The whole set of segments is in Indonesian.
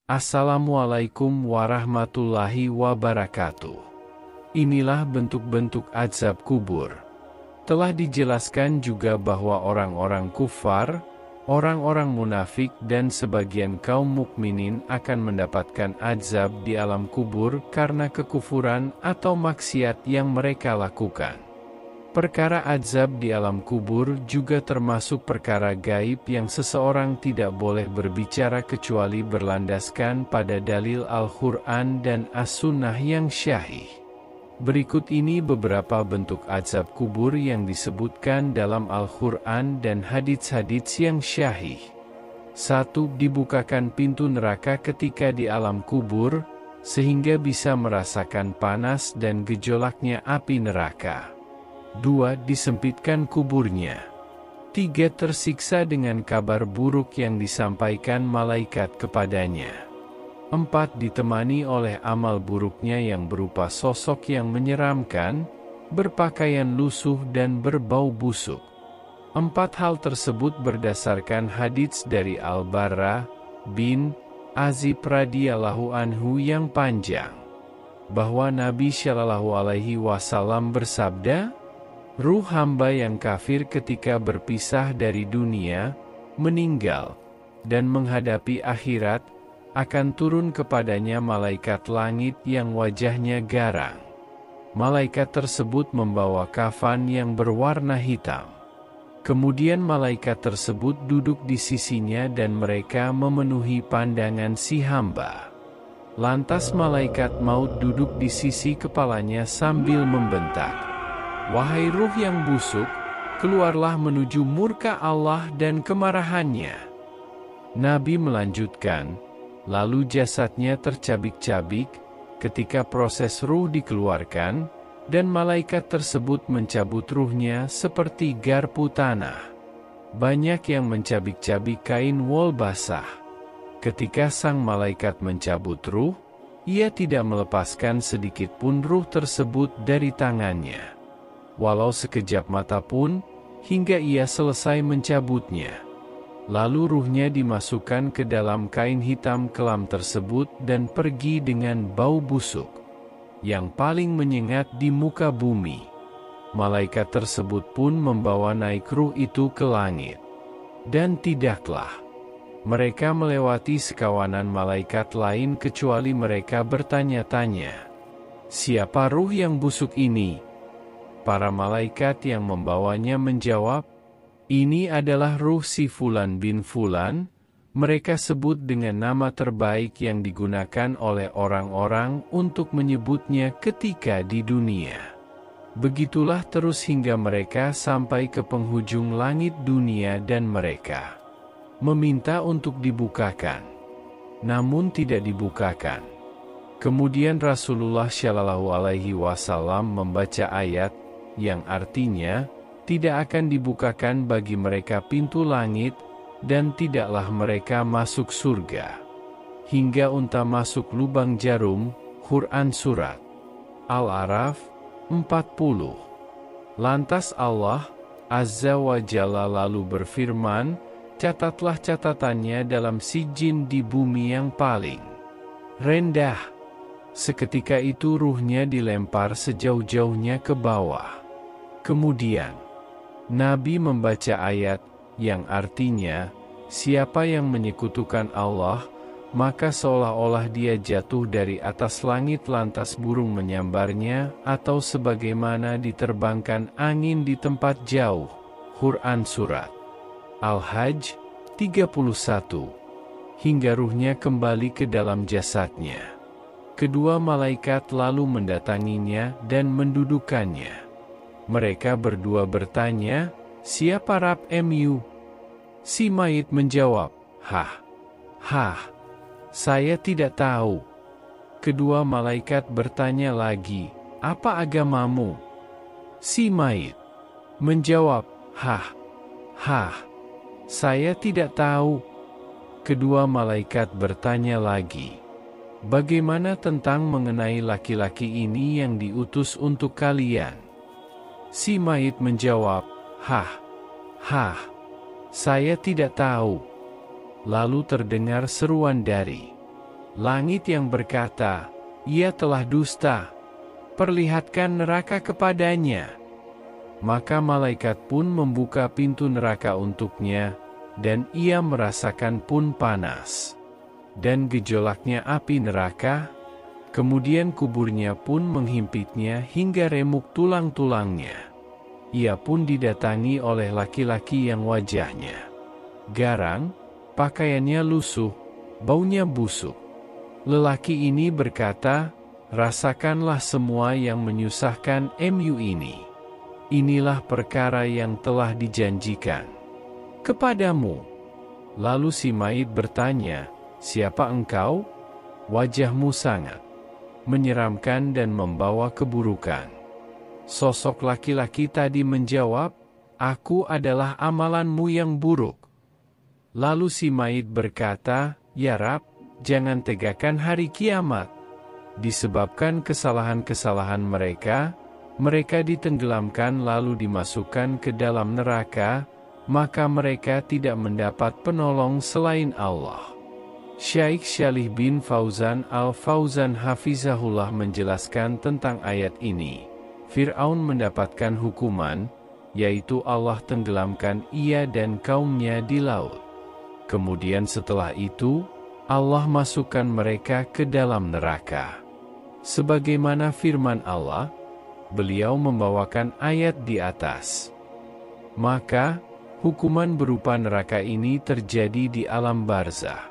Assalamualaikum warahmatullahi wabarakatuh. Inilah bentuk-bentuk azab kubur. Telah dijelaskan juga bahwa orang-orang kufar, orang-orang munafik dan sebagian kaum mukminin akan mendapatkan azab di alam kubur karena kekufuran atau maksiat yang mereka lakukan. Perkara azab di alam kubur juga termasuk perkara gaib yang seseorang tidak boleh berbicara kecuali berlandaskan pada dalil Al-Quran dan As-Sunnah yang syahih. Berikut ini beberapa bentuk azab kubur yang disebutkan dalam Al-Quran dan hadits-hadits yang syahih. 1. Dibukakan pintu neraka ketika di alam kubur, sehingga bisa merasakan panas dan gejolaknya api neraka. 2. Disempitkan kuburnya. 3. Tersiksa dengan kabar buruk yang disampaikan malaikat kepadanya. 4. Ditemani oleh amal buruknya yang berupa sosok yang menyeramkan, berpakaian lusuh dan berbau busuk. 4 hal tersebut berdasarkan hadits dari Al-Barra bin Azib radhiyallahu anhu yang panjang, bahwa Nabi Shallallahu Alaihi Wasallam bersabda, "Ruh hamba yang kafir ketika berpisah dari dunia, meninggal, dan menghadapi akhirat, akan turun kepadanya malaikat langit yang wajahnya garang. Malaikat tersebut membawa kafan yang berwarna hitam. Kemudian malaikat tersebut duduk di sisinya dan mereka memenuhi pandangan si hamba. Lantas malaikat maut duduk di sisi kepalanya sambil membentak, 'Wahai ruh yang busuk, keluarlah menuju murka Allah dan kemarahannya.' Nabi melanjutkan, lalu jasadnya tercabik-cabik, ketika proses ruh dikeluarkan, dan malaikat tersebut mencabut ruhnya seperti garpu tanah. Banyak yang mencabik-cabik kain wol basah. Ketika sang malaikat mencabut ruh, ia tidak melepaskan sedikit pun ruh tersebut dari tangannya, walau sekejap mata pun, hingga ia selesai mencabutnya. Lalu ruhnya dimasukkan ke dalam kain hitam kelam tersebut dan pergi dengan bau busuk, yang paling menyengat di muka bumi. Malaikat tersebut pun membawa naik ruh itu ke langit. Dan tidaklah mereka melewati sekawanan malaikat lain kecuali mereka bertanya-tanya, 'Siapa ruh yang busuk ini?' Para malaikat yang membawanya menjawab, 'Ini adalah ruh si Fulan bin Fulan.' Mereka sebut dengan nama terbaik yang digunakan oleh orang-orang untuk menyebutnya ketika di dunia. Begitulah terus hingga mereka sampai ke penghujung langit dunia dan mereka meminta untuk dibukakan, namun tidak dibukakan. Kemudian Rasulullah Shallallahu Alaihi Wasallam membaca ayat yang artinya, tidak akan dibukakan bagi mereka pintu langit, dan tidaklah mereka masuk surga, hingga unta masuk lubang jarum. Quran Surat Al-A'raf 40. Lantas Allah Azza wa Jalla lalu berfirman, catatlah catatannya dalam sijin di bumi yang paling rendah. Seketika itu ruhnya dilempar sejauh-jauhnya ke bawah. Kemudian Nabi membaca ayat yang artinya, siapa yang menyekutukan Allah, maka seolah-olah dia jatuh dari atas langit lantas burung menyambarnya, atau sebagaimana diterbangkan angin di tempat jauh. Quran Surat Al-Hajj 31. Hingga ruhnya kembali ke dalam jasadnya. Kedua malaikat lalu mendatanginya dan mendudukannya. Mereka berdua bertanya, 'Siapa Rab mu?' Si mayit menjawab, 'Hah, saya tidak tahu.' Kedua malaikat bertanya lagi, 'Apa agamamu?' Si mayit menjawab, 'Hah, saya tidak tahu.' Kedua malaikat bertanya lagi, 'Bagaimana tentang mengenai laki-laki ini yang diutus untuk kalian?' Si mayit menjawab, 'Hah, saya tidak tahu.' Lalu terdengar seruan dari Langit yang berkata, "Ia telah dusta. Perlihatkan neraka kepadanya." Maka malaikat pun membuka pintu neraka untuknya, dan ia merasakan pun panas dan gejolaknya api neraka. Kemudian kuburnya pun menghimpitnya hingga remuk tulang-tulangnya. Ia pun didatangi oleh laki-laki yang wajahnya garang, pakaiannya lusuh, baunya busuk. Lelaki ini berkata, "Rasakanlah semua yang menyusahkan mu ini. Inilah perkara yang telah dijanjikan kepadamu." Lalu si mayit bertanya, "Siapa engkau?" "Wajahmu sangat menyeramkan dan membawa keburukan." Sosok laki-laki tadi menjawab, "Aku adalah amalanmu yang buruk." Lalu si mayit berkata, "Ya Rab, jangan tegakkan hari kiamat." Disebabkan kesalahan-kesalahan mereka, mereka ditenggelamkan lalu dimasukkan ke dalam neraka, maka mereka tidak mendapat penolong selain Allah. Syekh Shalih bin Fauzan al-Fauzan hafizahullah menjelaskan tentang ayat ini. Fir'aun mendapatkan hukuman, yaitu Allah tenggelamkan ia dan kaumnya di laut. Kemudian setelah itu, Allah masukkan mereka ke dalam neraka. Sebagaimana firman Allah, beliau membawakan ayat di atas. Maka, hukuman berupa neraka ini terjadi di alam barzah.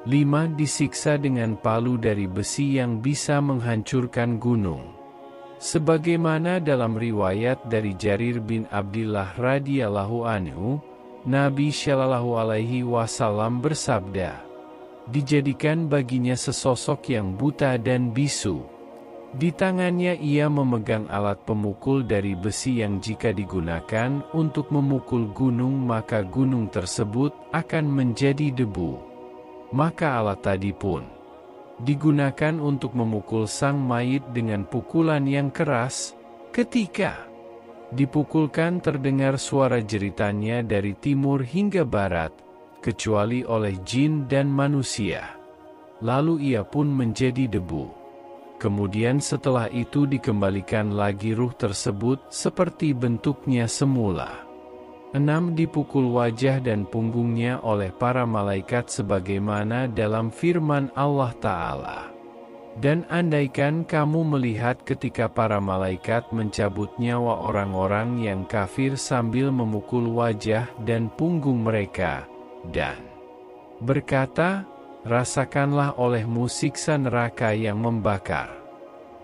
5. Disiksa dengan palu dari besi yang bisa menghancurkan gunung. Sebagaimana dalam riwayat dari Jarir bin Abdillah radhiyallahu anhu, Nabi Shallallahu alaihi wasallam bersabda, "Dijadikan baginya sesosok yang buta dan bisu. Di tangannya ia memegang alat pemukul dari besi yang jika digunakan untuk memukul gunung maka gunung tersebut akan menjadi debu. Maka alat tadi pun digunakan untuk memukul sang mayit dengan pukulan yang keras. Ketika dipukulkan terdengar suara jeritannya dari timur hingga barat, kecuali oleh jin dan manusia. Lalu ia pun menjadi debu. Kemudian setelah itu dikembalikan lagi ruh tersebut seperti bentuknya semula. 6. Dipukul wajah dan punggungnya oleh para malaikat sebagaimana dalam firman Allah Ta'ala. Dan andaikan kamu melihat ketika para malaikat mencabut nyawa orang-orang yang kafir sambil memukul wajah dan punggung mereka, dan berkata, "Rasakanlah olehmu siksa neraka yang membakar."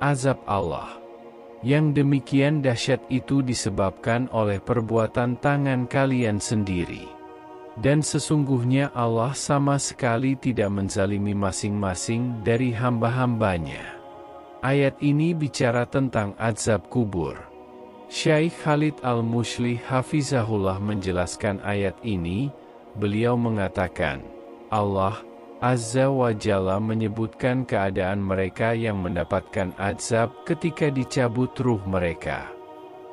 Azab Allah yang demikian dahsyat itu disebabkan oleh perbuatan tangan kalian sendiri. Dan sesungguhnya Allah sama sekali tidak menzalimi masing-masing dari hamba-hambanya. Ayat ini bicara tentang azab kubur. Syekh Khalid Al-Mushli hafizahullah menjelaskan ayat ini, beliau mengatakan, Allah Azza wa Jalla menyebutkan keadaan mereka yang mendapatkan azab ketika dicabut ruh mereka.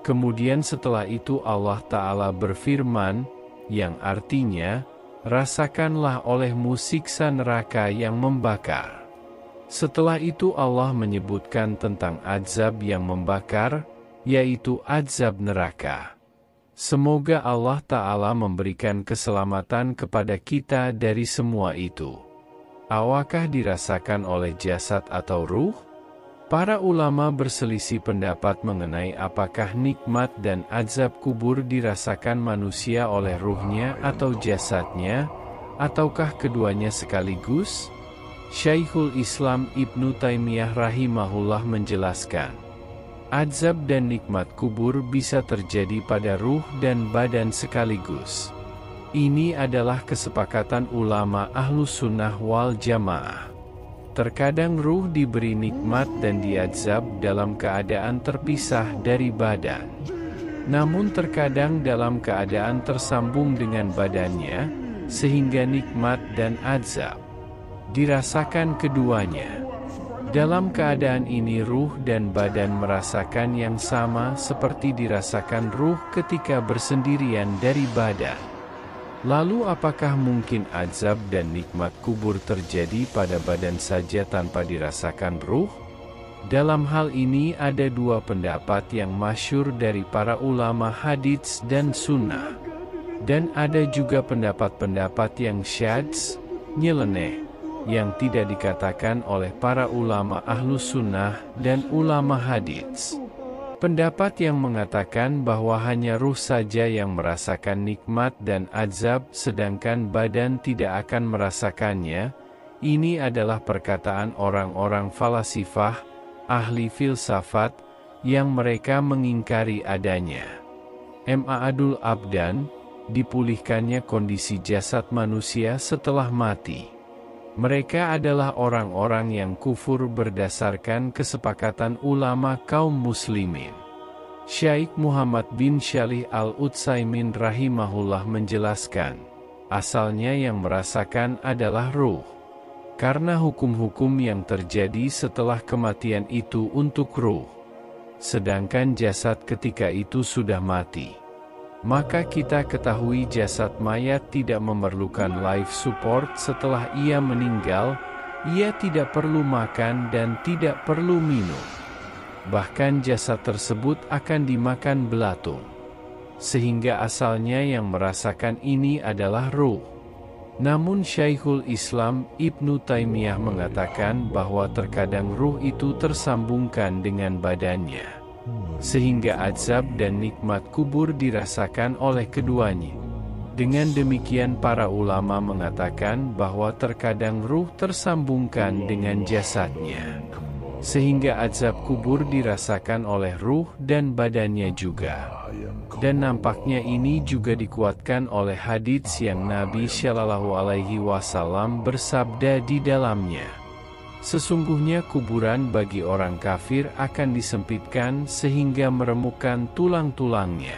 Kemudian setelah itu Allah Ta'ala berfirman, yang artinya, rasakanlah olehmu siksa neraka yang membakar. Setelah itu Allah menyebutkan tentang azab yang membakar, yaitu azab neraka. Semoga Allah Ta'ala memberikan keselamatan kepada kita dari semua itu. Apakah dirasakan oleh jasad atau ruh? Para ulama berselisih pendapat mengenai apakah nikmat dan azab kubur dirasakan manusia oleh ruhnya atau jasadnya, ataukah keduanya sekaligus? Syekhul Islam Ibnu Taimiyah rahimahullah menjelaskan, azab dan nikmat kubur bisa terjadi pada ruh dan badan sekaligus. Ini adalah kesepakatan ulama Ahlus Sunnah wal Jamaah. Terkadang ruh diberi nikmat dan diazab dalam keadaan terpisah dari badan. Namun terkadang dalam keadaan tersambung dengan badannya, sehingga nikmat dan azab dirasakan keduanya. Dalam keadaan ini ruh dan badan merasakan yang sama seperti dirasakan ruh ketika bersendirian dari badan. Lalu apakah mungkin azab dan nikmat kubur terjadi pada badan saja tanpa dirasakan ruh? Dalam hal ini ada dua pendapat yang masyhur dari para ulama hadits dan sunnah. Dan ada juga pendapat-pendapat yang syadz, nyeleneh, yang tidak dikatakan oleh para ulama ahlus sunnah dan ulama hadits. Pendapat yang mengatakan bahwa hanya ruh saja yang merasakan nikmat dan azab sedangkan badan tidak akan merasakannya, ini adalah perkataan orang-orang falasifah, ahli filsafat, yang mereka mengingkari adanya ma'adul abdan, dipulihkannya kondisi jasad manusia setelah mati. Mereka adalah orang-orang yang kufur berdasarkan kesepakatan ulama kaum muslimin. Syaikh Muhammad bin Shalih Al-Utsaimin rahimahullah menjelaskan, asalnya yang merasakan adalah ruh. Karena hukum-hukum yang terjadi setelah kematian itu untuk ruh. Sedangkan jasad ketika itu sudah mati. Maka kita ketahui jasad mayat tidak memerlukan life support setelah ia meninggal, ia tidak perlu makan dan tidak perlu minum. Bahkan jasad tersebut akan dimakan belatung. Sehingga asalnya yang merasakan ini adalah ruh. Namun Syekhul Islam Ibnu Taimiyah mengatakan bahwa terkadang ruh itu tersambungkan dengan badannya. Sehingga azab dan nikmat kubur dirasakan oleh keduanya. Dengan demikian para ulama mengatakan bahwa terkadang ruh tersambungkan dengan jasadnya. Sehingga azab kubur dirasakan oleh ruh dan badannya juga. Dan nampaknya ini juga dikuatkan oleh hadits yang Nabi Shallallahu Alaihi Wasallam bersabda di dalamnya. Sesungguhnya kuburan bagi orang kafir akan disempitkan sehingga meremukkan tulang-tulangnya.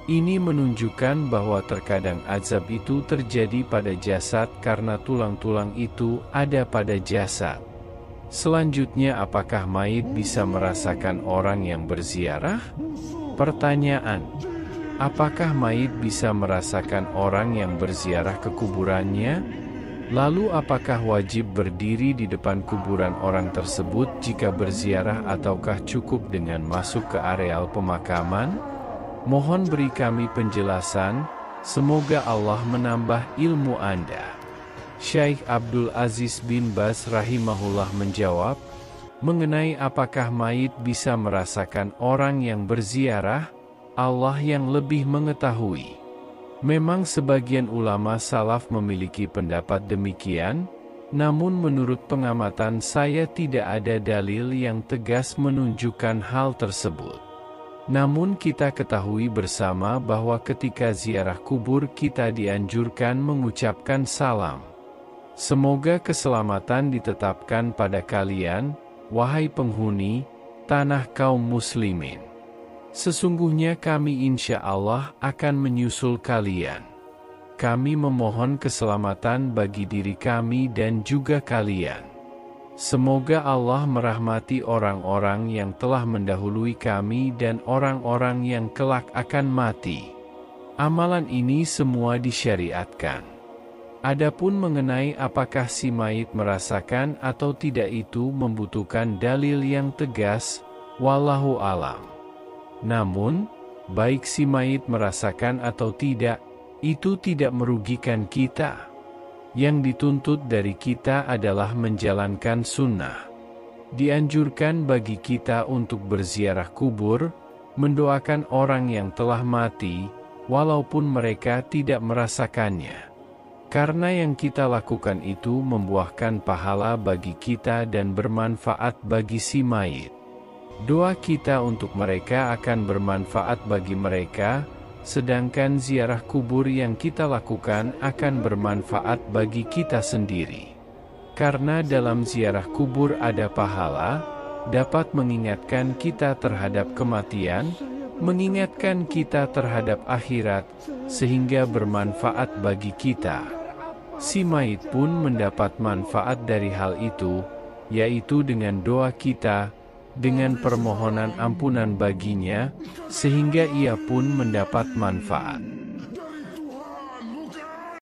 Ini menunjukkan bahwa terkadang azab itu terjadi pada jasad karena tulang-tulang itu ada pada jasad. Selanjutnya, apakah mayit bisa merasakan orang yang berziarah? Pertanyaan: apakah mayit bisa merasakan orang yang berziarah ke kuburannya? Lalu apakah wajib berdiri di depan kuburan orang tersebut jika berziarah ataukah cukup dengan masuk ke areal pemakaman? Mohon beri kami penjelasan, semoga Allah menambah ilmu Anda. Syekh Abdul Aziz bin Baz rahimahullah menjawab, mengenai apakah mayit bisa merasakan orang yang berziarah, Allah yang lebih mengetahui. Memang sebagian ulama salaf memiliki pendapat demikian, namun menurut pengamatan saya tidak ada dalil yang tegas menunjukkan hal tersebut. Namun kita ketahui bersama bahwa ketika ziarah kubur kita dianjurkan mengucapkan salam. Semoga keselamatan ditetapkan pada kalian, wahai penghuni tanah kaum muslimin. Sesungguhnya kami insya Allah akan menyusul kalian. Kami memohon keselamatan bagi diri kami dan juga kalian. Semoga Allah merahmati orang-orang yang telah mendahului kami dan orang-orang yang kelak akan mati. Amalan ini semua disyariatkan. Adapun mengenai apakah si mayit merasakan atau tidak itu membutuhkan dalil yang tegas, wallahu alam. Namun, baik si mayit merasakan atau tidak, itu tidak merugikan kita. Yang dituntut dari kita adalah menjalankan sunnah. Dianjurkan bagi kita untuk berziarah kubur, mendoakan orang yang telah mati, walaupun mereka tidak merasakannya. Karena yang kita lakukan itu membuahkan pahala bagi kita dan bermanfaat bagi si mayit. Doa kita untuk mereka akan bermanfaat bagi mereka, sedangkan ziarah kubur yang kita lakukan akan bermanfaat bagi kita sendiri. Karena dalam ziarah kubur ada pahala, dapat mengingatkan kita terhadap kematian, mengingatkan kita terhadap akhirat, sehingga bermanfaat bagi kita. Si mayit pun mendapat manfaat dari hal itu, yaitu dengan doa kita, dengan permohonan ampunan baginya, sehingga ia pun mendapat manfaat.